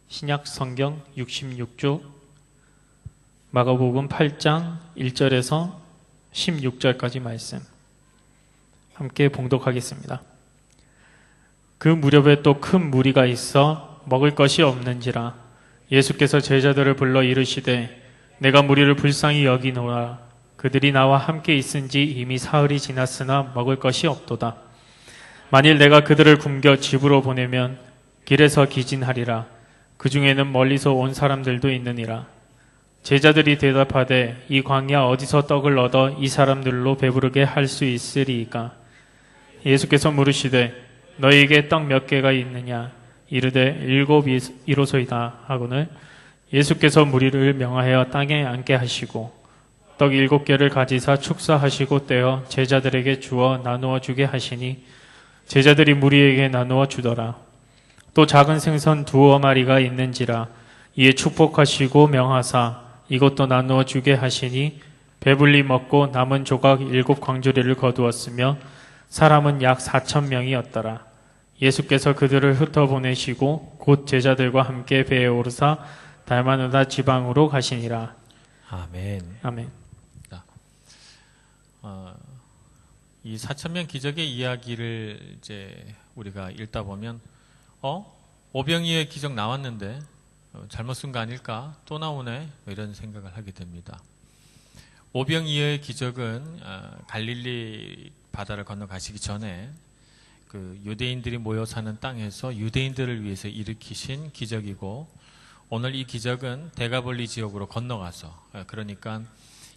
신약 성경 66쪽 마가복음 8장 1절에서 16절까지 말씀 함께 봉독하겠습니다. 그 무렵에 또 큰 무리가 있어 먹을 것이 없는지라 예수께서 제자들을 불러 이르시되 내가 무리를 불쌍히 여기노라. 그들이 나와 함께 있은지 이미 사흘이 지났으나 먹을 것이 없도다. 만일 내가 그들을 굶겨 집으로 보내면 길에서 기진하리라. 그 중에는 멀리서 온 사람들도 있느니라. 제자들이 대답하되 이 광야 어디서 떡을 얻어 이 사람들로 배부르게 할 수 있으리이까? 예수께서 물으시되 너희에게 떡 몇 개가 있느냐? 이르되 7이로소이다 하거늘 예수께서 무리를 명하여 땅에 앉게 하시고 떡 7개를 가지사 축사하시고 떼어 제자들에게 주어 나누어 주게 하시니 제자들이 무리에게 나누어 주더라. 또 작은 생선 2마리가 있는지라 이에 축복하시고 명하사 이것도 나누어 주게 하시니 배불리 먹고 남은 조각 7광주리를 거두었으며 사람은 약 4,000명이었더라. 예수께서 그들을 흩어보내시고 곧 제자들과 함께 배에 오르사 달마누다 지방으로 가시니라. 아멘. 아멘. 이 4,000명 기적의 이야기를 이제 우리가 읽다 보면 오병이의 기적 나왔는데 잘못 쓴 거 아닐까? 또 나오네? 이런 생각을 하게 됩니다. 오병이의 기적은 갈릴리 바다를 건너가시기 전에 그 유대인들이 모여 사는 땅에서 유대인들을 위해서 일으키신 기적이고, 오늘 이 기적은 데가볼리 지역으로 건너가서, 그러니까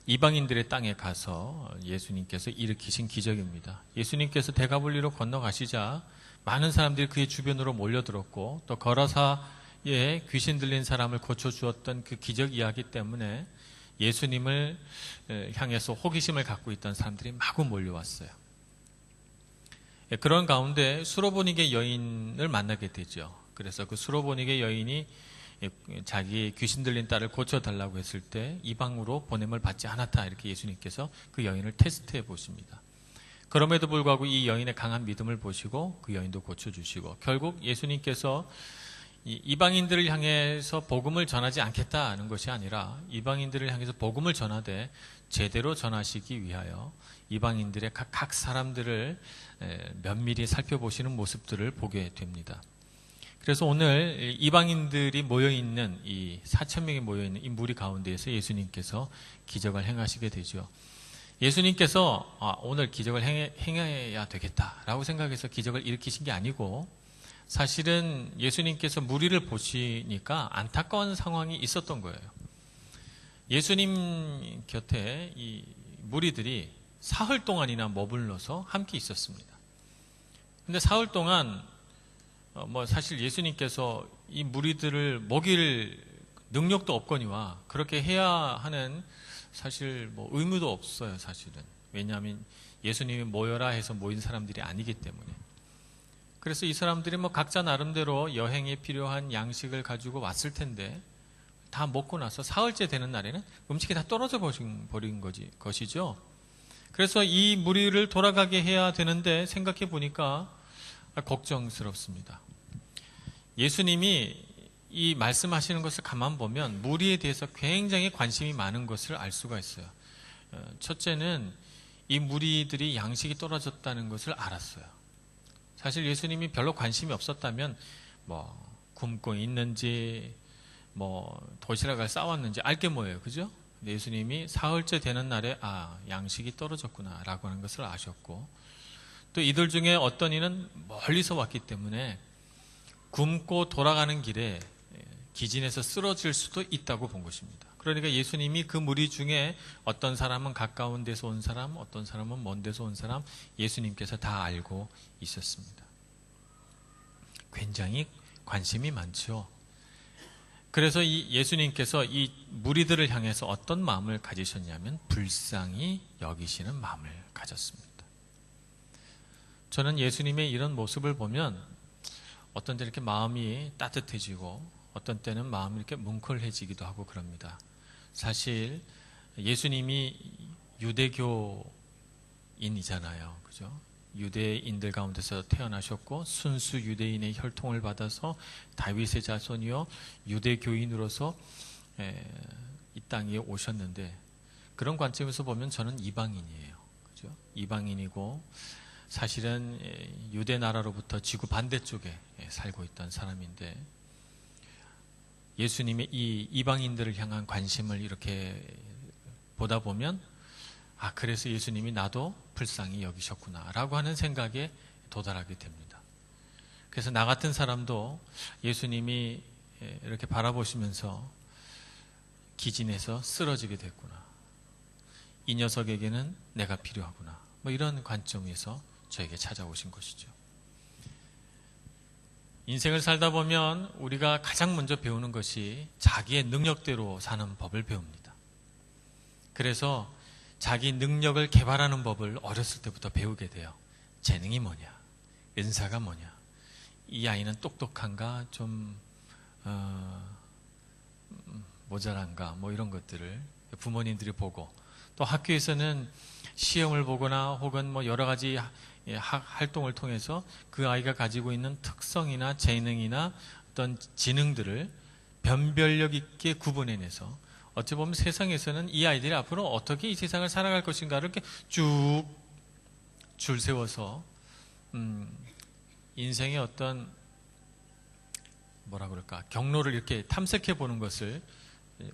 이방인들의 땅에 가서 예수님께서 일으키신 기적입니다. 예수님께서 데가볼리로 건너가시자 많은 사람들이 그의 주변으로 몰려들었고, 또 거라사에 귀신 들린 사람을 고쳐주었던 그 기적 이야기 때문에 예수님을 향해서 호기심을 갖고 있던 사람들이 마구 몰려왔어요. 그런 가운데 수로보니게 여인을 만나게 되죠. 그래서 그 수로보니게 여인이 자기 귀신 들린 딸을 고쳐달라고 했을 때 이방으로 보냄을 받지 않았다, 이렇게 예수님께서 그 여인을 테스트해 보십니다. 그럼에도 불구하고 이 여인의 강한 믿음을 보시고 그 여인도 고쳐주시고, 결국 예수님께서 이방인들을 향해서 복음을 전하지 않겠다는 것이 아니라 이방인들을 향해서 복음을 전하되 제대로 전하시기 위하여 이방인들의 각 사람들을 면밀히 살펴보시는 모습들을 보게 됩니다. 그래서 오늘 이방인들이 모여있는 이 4,000명이 모여있는 이 무리 가운데에서 예수님께서 기적을 행하시게 되죠. 예수님께서 오늘 기적을 행해야 되겠다라고 생각해서 기적을 일으키신 게 아니고, 사실은 예수님께서 무리를 보시니까 안타까운 상황이 있었던 거예요. 예수님 곁에 이 무리들이 사흘 동안이나 머물러서 함께 있었습니다. 근데 사흘 동안 사실 예수님께서 이 무리들을 먹일 능력도 없거니와 그렇게 해야 하는 사실 의무도 없어요, 사실은. 왜냐하면 예수님이 모여라 해서 모인 사람들이 아니기 때문에. 그래서 이 사람들이 각자 나름대로 여행에 필요한 양식을 가지고 왔을 텐데, 다 먹고 나서 사흘째 되는 날에는 음식이 다 떨어져 버린 것이죠. 그래서 이 무리를 돌아가게 해야 되는데 생각해 보니까 걱정스럽습니다. 예수님이 이 말씀하시는 것을 가만 보면 무리에 대해서 굉장히 관심이 많은 것을 알 수가 있어요. 첫째는 이 무리들이 양식이 떨어졌다는 것을 알았어요. 사실 예수님이 별로 관심이 없었다면 굶고 있는지 도시락을 싸왔는지 알게 뭐예요, 그죠? 예수님이 사흘째 되는 날에 양식이 떨어졌구나 라고 하는 것을 아셨고, 또 이들 중에 어떤 이는 멀리서 왔기 때문에 굶고 돌아가는 길에 기진에서 쓰러질 수도 있다고 본 것입니다. 그러니까 예수님이 그 무리 중에 어떤 사람은 가까운 데서 온 사람, 어떤 사람은 먼 데서 온 사람, 예수님께서 다 알고 있었습니다. 굉장히 관심이 많죠. 그래서 이 예수님께서 이 무리들을 향해서 어떤 마음을 가지셨냐면 불쌍히 여기시는 마음을 가졌습니다. 저는 예수님의 이런 모습을 보면 어떤 때 이렇게 마음이 따뜻해지고 어떤 때는 마음이 이렇게 뭉클해지기도 하고 그럽니다. 사실 예수님이 유대교인이잖아요, 그죠? 유대인들 가운데서 태어나셨고 순수 유대인의 혈통을 받아서 다윗의 자손이요 유대교인으로서 이 땅에 오셨는데, 그런 관점에서 보면 저는 이방인이에요. 그죠? 이방인이고 사실은 유대 나라로부터 지구 반대쪽에 살고 있던 사람인데, 예수님의 이 이방인들을 향한 관심을 이렇게 보다 보면, 아, 그래서 예수님이 나도 불쌍히 여기셨구나 라고 하는 생각에 도달하게 됩니다. 그래서 나 같은 사람도 예수님이 이렇게 바라보시면서 기진해서 쓰러지게 됐구나, 이 녀석에게는 내가 필요하구나, 뭐 이런 관점에서 저에게 찾아오신 것이죠. 인생을 살다 보면 우리가 가장 먼저 배우는 것이 자기의 능력대로 사는 법을 배웁니다. 그래서 자기 능력을 개발하는 법을 어렸을 때부터 배우게 돼요. 재능이 뭐냐, 은사가 뭐냐, 이 아이는 똑똑한가, 좀 모자란가, 뭐 이런 것들을 부모님들이 보고, 또 학교에서는 시험을 보거나 혹은 뭐 여러 가지 활동을 통해서 그 아이가 가지고 있는 특성이나 재능이나 어떤 지능들을 변별력 있게 구분해내서, 어찌 보면 세상에서는 이 아이들이 앞으로 어떻게 이 세상을 살아갈 것인가를 이렇게 쭉 줄 세워서 인생의 어떤 뭐라 그럴까, 경로를 이렇게 탐색해 보는 것을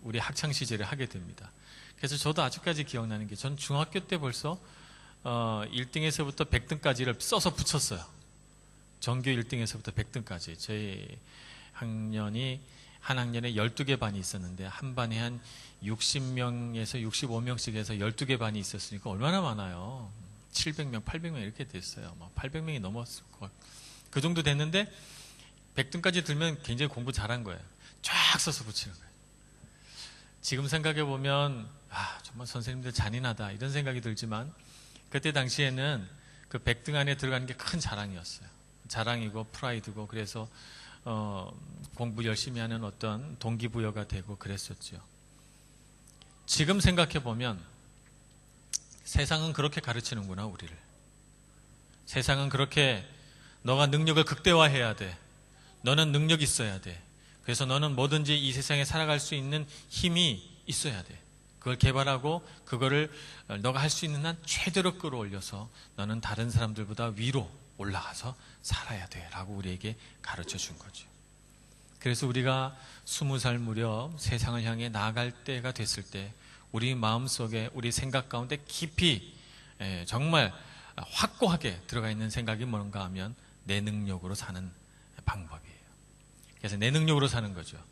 우리 학창 시절에 하게 됩니다. 그래서 저도 아직까지 기억나는 게, 전 중학교 때 벌써 1등에서부터 100등까지를 써서 붙였어요. 전교 1등에서부터 100등까지. 저희 학년이 한 학년에 12개 반이 있었는데, 한 반에 한 60명에서 65명씩 해서 12개 반이 있었으니까 얼마나 많아요. 700명, 800명 이렇게 됐어요. 막 800명이 넘었을 것 같아요. 그 정도 됐는데 100등까지 들면 굉장히 공부 잘한 거예요. 쫙 써서 붙이는 거예요. 지금 생각해 보면 정말 선생님들 잔인하다 이런 생각이 들지만, 그때 당시에는 그 100등 안에 들어가는 게 큰 자랑이었어요. 자랑이고 프라이드고, 그래서 공부 열심히 하는 어떤 동기부여가 되고 그랬었죠. 지금 생각해 보면 세상은 그렇게 가르치는구나, 우리를. 세상은 그렇게 너가 능력을 극대화해야 돼. 너는 능력이 있어야 돼. 그래서 너는 뭐든지 이 세상에 살아갈 수 있는 힘이 있어야 돼. 그걸 개발하고 그거를 너가 할 수 있는 한 최대로 끌어올려서 너는 다른 사람들보다 위로 올라가서 살아야 돼 라고 우리에게 가르쳐 준 거죠. 그래서 우리가 20살 무렵 세상을 향해 나아갈 때가 됐을 때, 우리 마음속에, 우리 생각 가운데 깊이 정말 확고하게 들어가 있는 생각이 뭔가 하면 내 능력으로 사는 방법이에요. 그래서 내 능력으로 사는 거죠.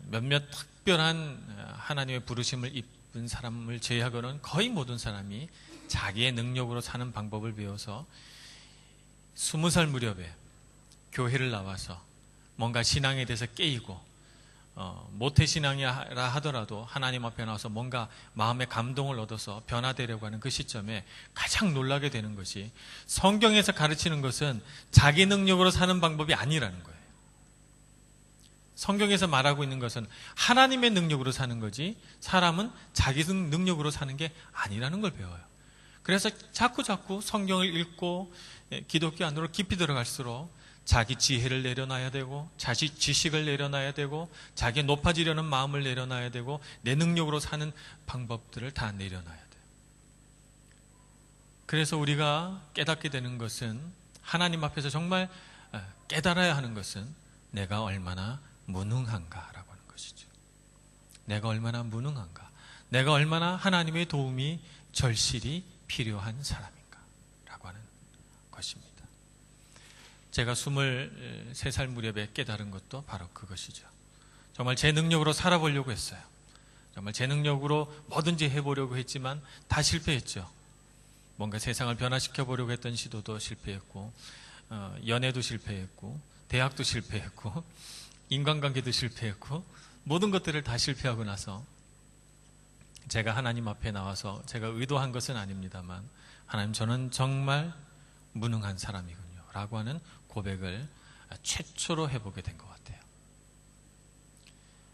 몇몇 특별한 하나님의 부르심을 입은 사람을 제외하고는 거의 모든 사람이 자기의 능력으로 사는 방법을 배워서 20살 무렵에 교회를 나와서 뭔가 신앙에 대해서 깨이고, 모태신앙이라 하더라도 하나님 앞에 나와서 뭔가 마음의 감동을 얻어서 변화되려고 하는 그 시점에 가장 놀라게 되는 것이, 성경에서 가르치는 것은 자기 능력으로 사는 방법이 아니라는 거예요. 성경에서 말하고 있는 것은 하나님의 능력으로 사는 거지, 사람은 자기 능력으로 사는 게 아니라는 걸 배워요. 그래서 자꾸 성경을 읽고 기독교 안으로 깊이 들어갈수록 자기 지혜를 내려놔야 되고, 자기 지식을 내려놔야 되고, 자기 높아지려는 마음을 내려놔야 되고, 내 능력으로 사는 방법들을 다 내려놔야 돼요. 그래서 우리가 깨닫게 되는 것은, 하나님 앞에서 정말 깨달아야 하는 것은 내가 얼마나 무능한가라고 하는 것이죠. 내가 얼마나 무능한가, 내가 얼마나 하나님의 도움이 절실히 필요한 사람인가 라고 하는 것입니다. 제가 23살 무렵에 깨달은 것도 바로 그것이죠. 정말 제 능력으로 살아보려고 했어요. 정말 제 능력으로 뭐든지 해보려고 했지만 다 실패했죠. 뭔가 세상을 변화시켜 보려고 했던 시도도 실패했고, 연애도 실패했고, 대학도 실패했고, 인간관계도 실패했고, 모든 것들을 다 실패하고 나서 제가 하나님 앞에 나와서, 제가 의도한 것은 아닙니다만, 하나님, 저는 정말 무능한 사람이군요 라고 하는 고백을 최초로 해보게 된 것 같아요.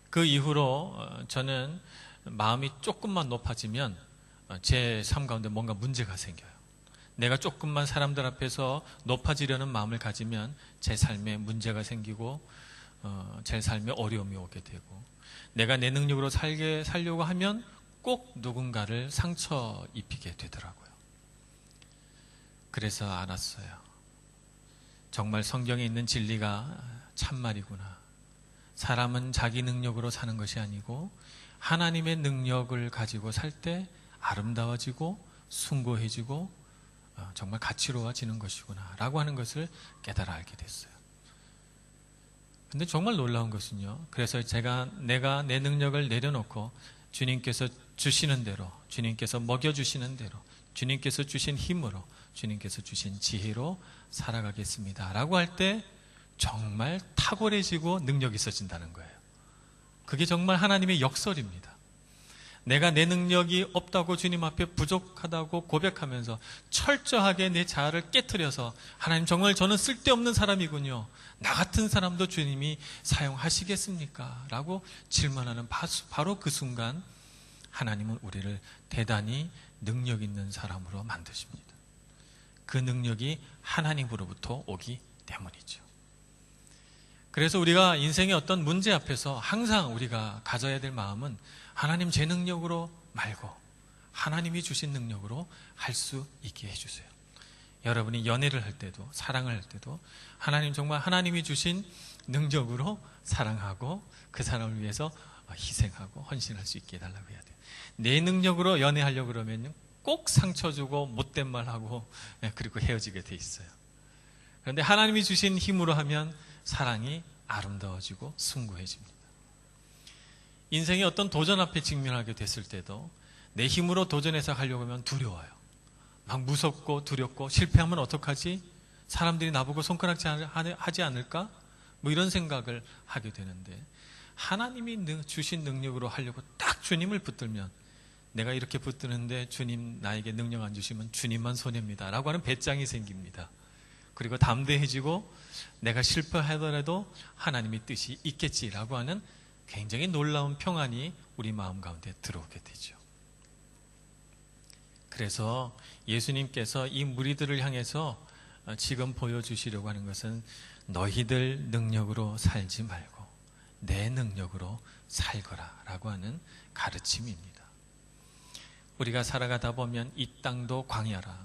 그 이후로 저는 마음이 조금만 높아지면 제 삶 가운데 뭔가 문제가 생겨요. 내가 조금만 사람들 앞에서 높아지려는 마음을 가지면 제 삶에 문제가 생기고 제 삶에 어려움이 오게 되고, 내가 내 능력으로 살려고 하면 꼭 누군가를 상처 입히게 되더라고요. 그래서 알았어요. 정말 성경에 있는 진리가 참말이구나. 사람은 자기 능력으로 사는 것이 아니고 하나님의 능력을 가지고 살 때 아름다워지고 숭고해지고 정말 가치로워지는 것이구나 라고 하는 것을 깨달아 알게 됐어요. 근데 정말 놀라운 것은요, 그래서 내가 내 능력을 내려놓고 주님께서 주시는 대로, 주님께서 먹여주시는 대로, 주님께서 주신 힘으로, 주님께서 주신 지혜로 살아가겠습니다 라고 할 때 정말 탁월해지고 능력이 있어진다는 거예요. 그게 정말 하나님의 역설입니다. 내가 내 능력이 없다고 주님 앞에 부족하다고 고백하면서 철저하게 내 자아를 깨트려서, 하나님 정말 저는 쓸데없는 사람이군요, 나 같은 사람도 주님이 사용하시겠습니까? 라고 질문하는 바로 그 순간 하나님은 우리를 대단히 능력 있는 사람으로 만드십니다. 그 능력이 하나님으로부터 오기 때문이죠. 그래서 우리가 인생의 어떤 문제 앞에서 항상 우리가 가져야 될 마음은 하나님 제 능력으로 말고 하나님이 주신 능력으로 할 수 있게 해주세요. 여러분이 연애를 할 때도 사랑을 할 때도 하나님 정말 하나님이 주신 능력으로 사랑하고 그 사람을 위해서 희생하고 헌신할 수 있게 해달라고 해야 돼요. 내 능력으로 연애하려고 그러면 꼭 상처 주고 못된 말하고 그리고 헤어지게 돼 있어요. 그런데 하나님이 주신 힘으로 하면 사랑이 아름다워지고 숭고해집니다. 인생의 어떤 도전 앞에 직면하게 됐을 때도 내 힘으로 도전해서 가려고 하면 두려워요. 막 무섭고 두렵고, 실패하면 어떡하지? 사람들이 나보고 손가락질 하지 않을까? 뭐 이런 생각을 하게 되는데, 하나님이 주신 능력으로 하려고 딱 주님을 붙들면, 내가 이렇게 붙드는데 주님 나에게 능력 안 주시면 주님만 손해입니다 라고 하는 배짱이 생깁니다. 그리고 담대해지고 내가 실패하더라도 하나님의 뜻이 있겠지라고 하는 굉장히 놀라운 평안이 우리 마음 가운데 들어오게 되죠. 그래서 예수님께서 이 무리들을 향해서 지금 보여주시려고 하는 것은 너희들 능력으로 살지 말고 내 능력으로 살거라 라고 하는 가르침입니다. 우리가 살아가다 보면 이 땅도 광야라,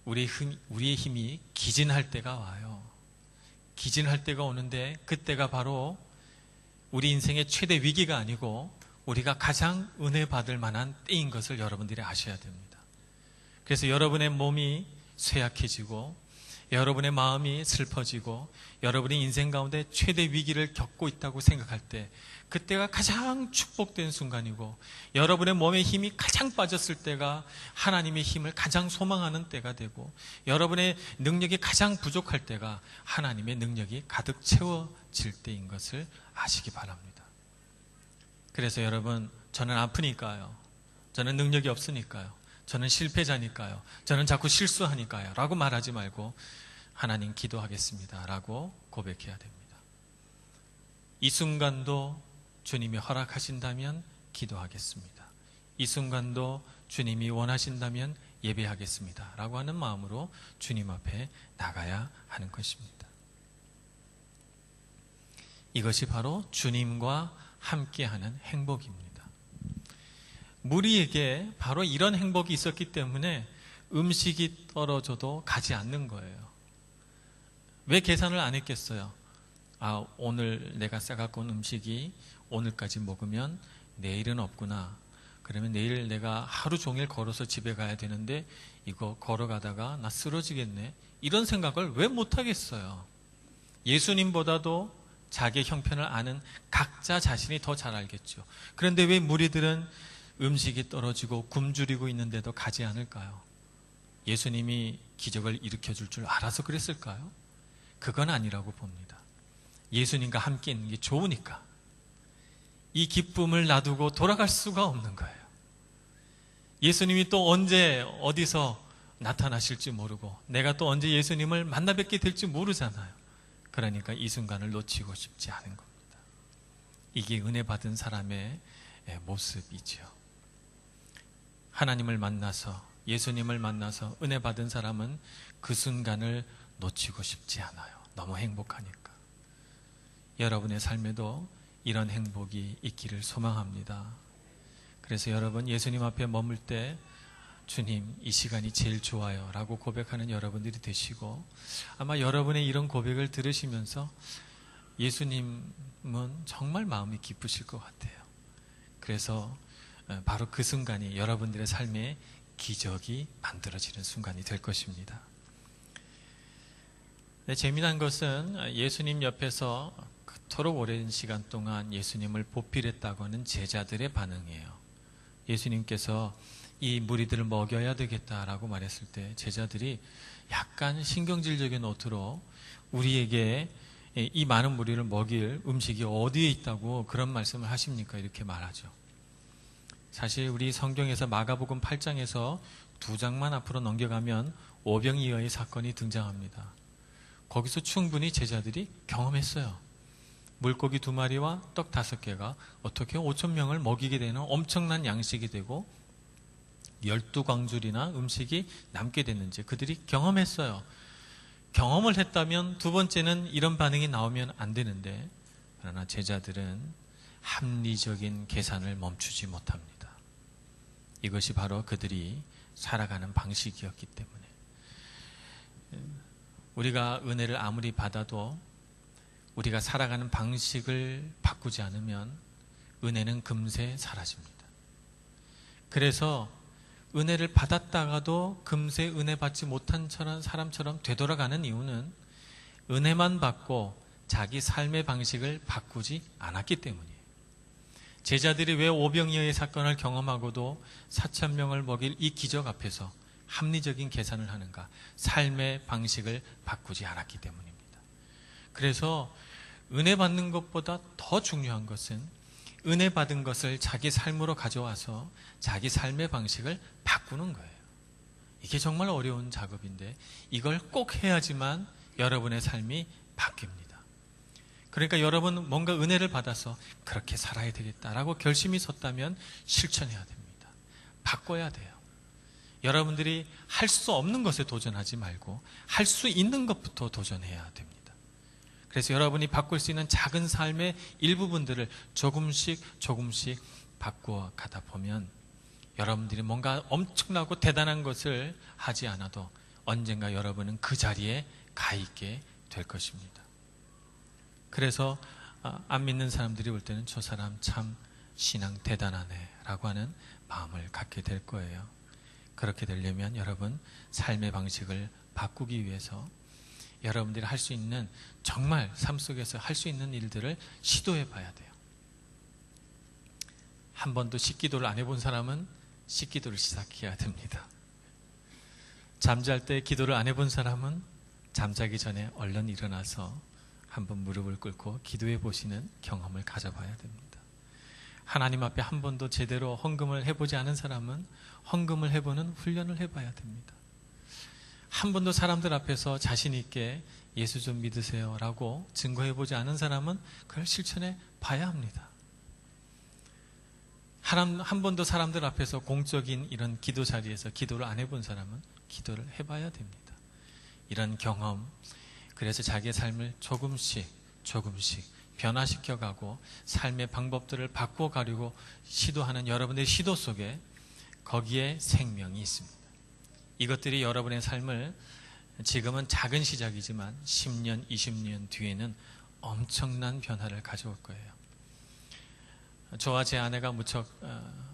우리의 힘이 기진할 때가 와요. 기진할 때가 오는데 그때가 바로 우리 인생의 최대 위기가 아니고 우리가 가장 은혜 받을 만한 때인 것을 여러분들이 아셔야 됩니다. 그래서 여러분의 몸이 쇠약해지고 여러분의 마음이 슬퍼지고 여러분의 인생 가운데 최대 위기를 겪고 있다고 생각할 때, 그때가 가장 축복된 순간이고 여러분의 몸의 힘이 가장 빠졌을 때가 하나님의 힘을 가장 소망하는 때가 되고, 여러분의 능력이 가장 부족할 때가 하나님의 능력이 가득 채워질 때인 것을 아시기 바랍니다. 그래서 여러분, 저는 아프니까요, 저는 능력이 없으니까요, 저는 실패자니까요, 저는 자꾸 실수하니까요 라고 말하지 말고 하나님 기도하겠습니다 라고 고백해야 됩니다. 이 순간도 주님이 허락하신다면 기도하겠습니다. 이 순간도 주님이 원하신다면 예배하겠습니다 라고 하는 마음으로 주님 앞에 나가야 하는 것입니다. 이것이 바로 주님과 함께하는 행복입니다. 무리에게 바로 이런 행복이 있었기 때문에 음식이 떨어져도 가지 않는 거예요. 왜 계산을 안 했겠어요? 오늘 내가 싸갖고 온 음식이 오늘까지 먹으면 내일은 없구나. 그러면 내일 내가 하루 종일 걸어서 집에 가야 되는데 이거 걸어가다가 나 쓰러지겠네. 이런 생각을 왜 못하겠어요? 예수님보다도 자기의 형편을 아는 각자 자신이 더 잘 알겠죠. 그런데 왜 무리들은 음식이 떨어지고 굶주리고 있는데도 가지 않을까요? 예수님이 기적을 일으켜줄 줄 알아서 그랬을까요? 그건 아니라고 봅니다. 예수님과 함께 있는 게 좋으니까. 이 기쁨을 놔두고 돌아갈 수가 없는 거예요. 예수님이 또 언제 어디서 나타나실지 모르고 내가 또 언제 예수님을 만나 뵙게 될지 모르잖아요. 그러니까 이 순간을 놓치고 싶지 않은 겁니다. 이게 은혜 받은 사람의 모습이죠. 하나님을 만나서 예수님을 만나서 은혜 받은 사람은 그 순간을 놓치고 싶지 않아요. 너무 행복하니까. 여러분의 삶에도 이런 행복이 있기를 소망합니다. 그래서 여러분 예수님 앞에 머물 때 주님 이 시간이 제일 좋아요 라고 고백하는 여러분들이 되시고, 아마 여러분의 이런 고백을 들으시면서 예수님은 정말 마음이 기쁘실 것 같아요. 그래서 바로 그 순간이 여러분들의 삶에 기적이 만들어지는 순간이 될 것입니다. 네, 재미난 것은 예수님 옆에서 그토록 오랜 시간 동안 예수님을 보필했다고 하는 제자들의 반응이에요. 예수님께서 이 무리들을 먹여야 되겠다라고 말했을 때 제자들이 약간 신경질적인 어투로 우리에게 이 많은 무리를 먹일 음식이 어디에 있다고 그런 말씀을 하십니까? 이렇게 말하죠. 사실 우리 성경에서 마가복음 8장에서 2장만 앞으로 넘겨가면 오병이어의 사건이 등장합니다. 거기서 충분히 제자들이 경험했어요. 물고기 2마리와 떡 5개가 어떻게 5,000명을 먹이게 되는 엄청난 양식이 되고 12광줄이나 음식이 남게 됐는지 그들이 경험했어요. 경험을 했다면 두 번째는 이런 반응이 나오면 안 되는데, 그러나 제자들은 합리적인 계산을 멈추지 못합니다. 이것이 바로 그들이 살아가는 방식이었기 때문에. 우리가 은혜를 아무리 받아도 우리가 살아가는 방식을 바꾸지 않으면 은혜는 금세 사라집니다. 그래서 은혜를 받았다가도 금세 은혜 받지 못한 사람처럼 되돌아가는 이유는 은혜만 받고 자기 삶의 방식을 바꾸지 않았기 때문이에요. 제자들이 왜 오병이어의 사건을 경험하고도 4,000명을 먹일 이 기적 앞에서 합리적인 계산을 하는가? 삶의 방식을 바꾸지 않았기 때문입니다. 그래서 은혜 받는 것보다 더 중요한 것은 은혜 받은 것을 자기 삶으로 가져와서 자기 삶의 방식을 바꾸는 거예요. 이게 정말 어려운 작업인데 이걸 꼭 해야지만 여러분의 삶이 바뀝니다. 그러니까 여러분 뭔가 은혜를 받아서 그렇게 살아야 되겠다라고 결심이 섰다면 실천해야 됩니다. 바꿔야 돼요. 여러분들이 할 수 없는 것에 도전하지 말고 할 수 있는 것부터 도전해야 됩니다. 그래서 여러분이 바꿀 수 있는 작은 삶의 일부분들을 조금씩 바꾸어 가다 보면 여러분들이 뭔가 엄청나고 대단한 것을 하지 않아도 언젠가 여러분은 그 자리에 가 있게 될 것입니다. 그래서 안 믿는 사람들이 볼 때는 저 사람 참 신앙 대단하네 라고 하는 마음을 갖게 될 거예요. 그렇게 되려면 여러분 삶의 방식을 바꾸기 위해서 여러분들이 할 수 있는, 정말 삶 속에서 할 수 있는 일들을 시도해 봐야 돼요. 한 번도 식기도를 안 해본 사람은 식기도를 시작해야 됩니다. 잠잘 때 기도를 안 해본 사람은 잠자기 전에 얼른 일어나서 한번 무릎을 꿇고 기도해 보시는 경험을 가져봐야 됩니다. 하나님 앞에 한 번도 제대로 헌금을 해보지 않은 사람은 헌금을 해보는 훈련을 해봐야 됩니다. 한 번도 사람들 앞에서 자신 있게 예수 좀 믿으세요 라고 증거해보지 않은 사람은 그걸 실천해 봐야 합니다. 한 번도 사람들 앞에서 공적인 이런 기도 자리에서 기도를 안 해본 사람은 기도를 해봐야 됩니다. 이런 경험, 그래서 자기의 삶을 조금씩 변화시켜가고 삶의 방법들을 바꿔가려고 시도하는 여러분의 시도 속에 거기에 생명이 있습니다. 이것들이 여러분의 삶을 지금은 작은 시작이지만 10년, 20년 뒤에는 엄청난 변화를 가져올 거예요. 저와 제 아내가 무척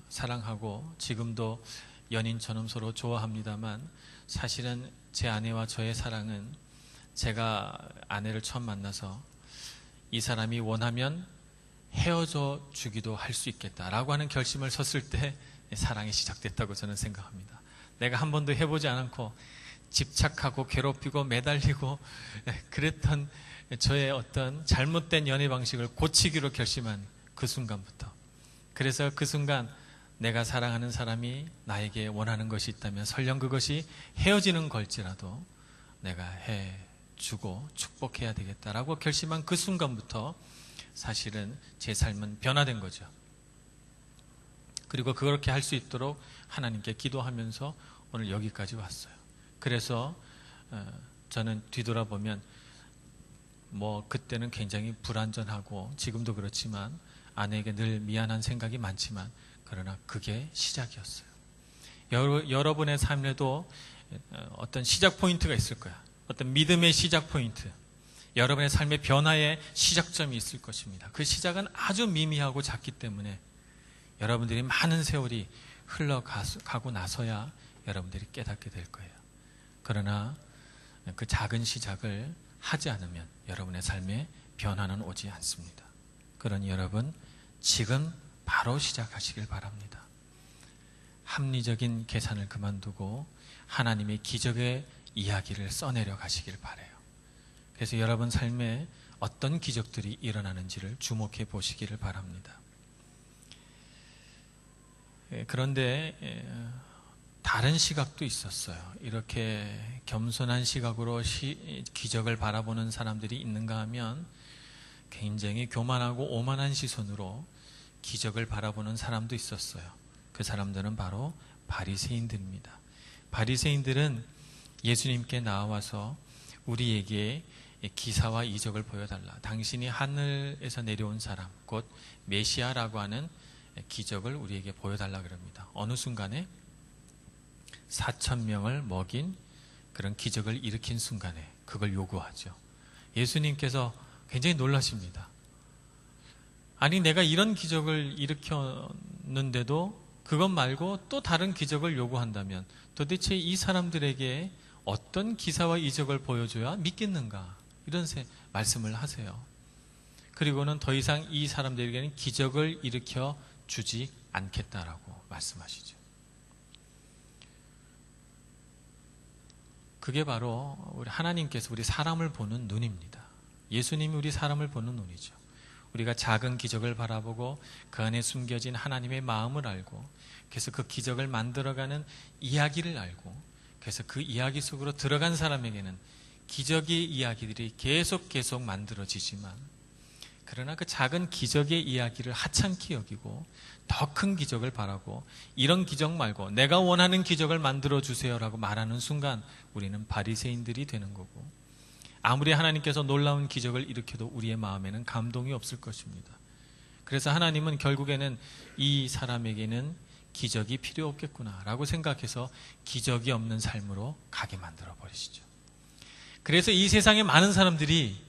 사랑하고 지금도 연인처럼 서로 좋아합니다만, 사실은 제 아내와 저의 사랑은 제가 아내를 처음 만나서 이 사람이 원하면 헤어져 주기도 할 수 있겠다라고 하는 결심을 섰을 때 사랑이 시작됐다고 저는 생각합니다. 내가 한 번도 해보지 않고 집착하고 괴롭히고 매달리고 그랬던 저의 어떤 잘못된 연애 방식을 고치기로 결심한 그 순간부터, 그래서 그 순간 내가 사랑하는 사람이 나에게 원하는 것이 있다면 설령 그것이 헤어지는 걸지라도 내가 해주고 축복해야 되겠다라고 결심한 그 순간부터 사실은 제 삶은 변화된 거죠. 그리고 그렇게 할 수 있도록 하나님께 기도하면서 오늘 여기까지 왔어요. 그래서 저는 뒤돌아보면 뭐 그때는 굉장히 불완전하고 지금도 그렇지만 아내에게 늘 미안한 생각이 많지만 그러나 그게 시작이었어요. 여러분의 삶에도 어떤 시작 포인트가 있을 거야. 어떤 믿음의 시작 포인트, 여러분의 삶의 변화의 시작점이 있을 것입니다. 그 시작은 아주 미미하고 작기 때문에 여러분들이 많은 세월이 흘러가고 나서야 여러분들이 깨닫게 될 거예요. 그러나 그 작은 시작을 하지 않으면 여러분의 삶에 변화는 오지 않습니다. 그러니 여러분 지금 바로 시작하시길 바랍니다. 합리적인 계산을 그만두고 하나님의 기적의 이야기를 써내려 가시길 바라요. 그래서 여러분 삶에 어떤 기적들이 일어나는지를 주목해 보시기를 바랍니다. 그런데 다른 시각도 있었어요. 이렇게 겸손한 시각으로 기적을 바라보는 사람들이 있는가 하면 굉장히 교만하고 오만한 시선으로 기적을 바라보는 사람도 있었어요. 그 사람들은 바로 바리새인들입니다. 바리새인들은 예수님께 나와서 우리에게 기사와 이적을 보여달라. 당신이 하늘에서 내려온 사람, 곧 메시아라고 하는 기적을 우리에게 보여달라 그럽니다. 어느 순간에 4,000명을 먹인 그런 기적을 일으킨 순간에 그걸 요구하죠. 예수님께서 굉장히 놀라십니다. 아니 내가 이런 기적을 일으켰는데도 그것 말고 또 다른 기적을 요구한다면 도대체 이 사람들에게 어떤 기사와 이적을 보여줘야 믿겠는가? 이런 말씀을 하세요. 그리고는 더 이상 이 사람들에게는 기적을 일으켜 주지 않겠다라고 말씀하시죠. 그게 바로 우리 하나님께서 우리 사람을 보는 눈입니다. 예수님이 우리 사람을 보는 눈이죠. 우리가 작은 기적을 바라보고 그 안에 숨겨진 하나님의 마음을 알고 그래서 그 기적을 만들어가는 이야기를 알고 그래서 그 이야기 속으로 들어간 사람에게는 기적의 이야기들이 계속 만들어지지만 그러나 그 작은 기적의 이야기를 하찮게 여기고 더 큰 기적을 바라고 이런 기적 말고 내가 원하는 기적을 만들어 주세요라고 말하는 순간 우리는 바리새인들이 되는 거고 아무리 하나님께서 놀라운 기적을 일으켜도 우리의 마음에는 감동이 없을 것입니다. 그래서 하나님은 결국에는 이 사람에게는 기적이 필요 없겠구나라고 생각해서 기적이 없는 삶으로 가게 만들어 버리시죠. 그래서 이 세상에 많은 사람들이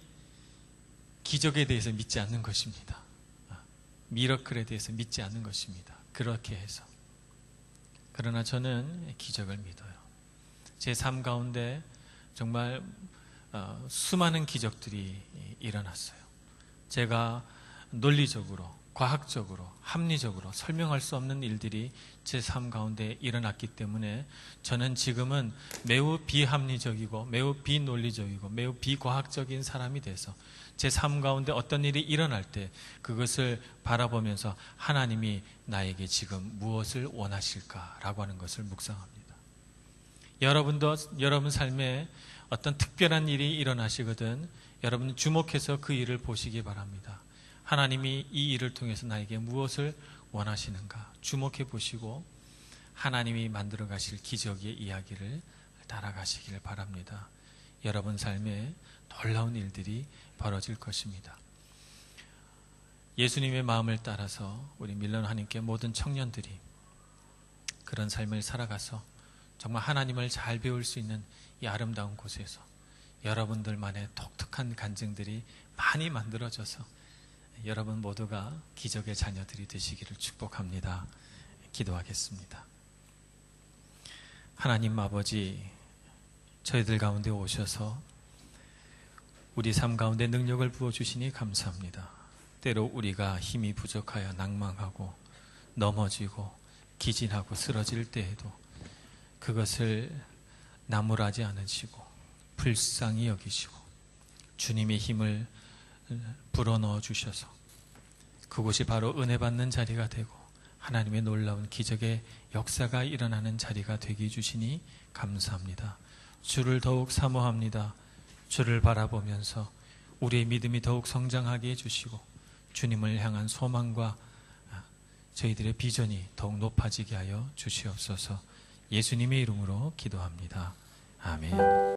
기적에 대해서 믿지 않는 것입니다. 미러클에 대해서 믿지 않는 것입니다. 그렇게 해서. 그러나 저는 기적을 믿어요. 제 삶 가운데 정말 수많은 기적들이 일어났어요. 제가 논리적으로, 과학적으로, 합리적으로 설명할 수 없는 일들이 제 삶 가운데 일어났기 때문에 저는 지금은 매우 비합리적이고 매우 비논리적이고 매우 비과학적인 사람이 돼서 제 삶 가운데 어떤 일이 일어날 때 그것을 바라보면서 하나님이 나에게 지금 무엇을 원하실까라고 하는 것을 묵상합니다. 여러분도 여러분 삶에 어떤 특별한 일이 일어나시거든 여러분 주목해서 그 일을 보시기 바랍니다. 하나님이 이 일을 통해서 나에게 무엇을 원하시는가 주목해 보시고 하나님이 만들어 가실 기적의 이야기를 따라가시길 바랍니다. 여러분 삶에 놀라운 일들이 벌어질 것입니다. 예수님의 마음을 따라서 우리 밀런 하나님께 모든 청년들이 그런 삶을 살아가서 정말 하나님을 잘 배울 수 있는 이 아름다운 곳에서 여러분들만의 독특한 간증들이 많이 만들어져서 여러분 모두가 기적의 자녀들이 되시기를 축복합니다. 기도하겠습니다. 하나님 아버지, 저희들 가운데 오셔서 우리 삶 가운데 능력을 부어주시니 감사합니다. 때로 우리가 힘이 부족하여 낭망하고 넘어지고 기진하고 쓰러질 때에도 그것을 나무라지 않으시고 불쌍히 여기시고 주님의 힘을 불어넣어 주셔서 그곳이 바로 은혜 받는 자리가 되고 하나님의 놀라운 기적의 역사가 일어나는 자리가 되게 해주시니 감사합니다. 주를 더욱 사모합니다. 주를 바라보면서 우리의 믿음이 더욱 성장하게 해주시고 주님을 향한 소망과 저희들의 비전이 더욱 높아지게 하여 주시옵소서. 예수님의 이름으로 기도합니다. 아멘.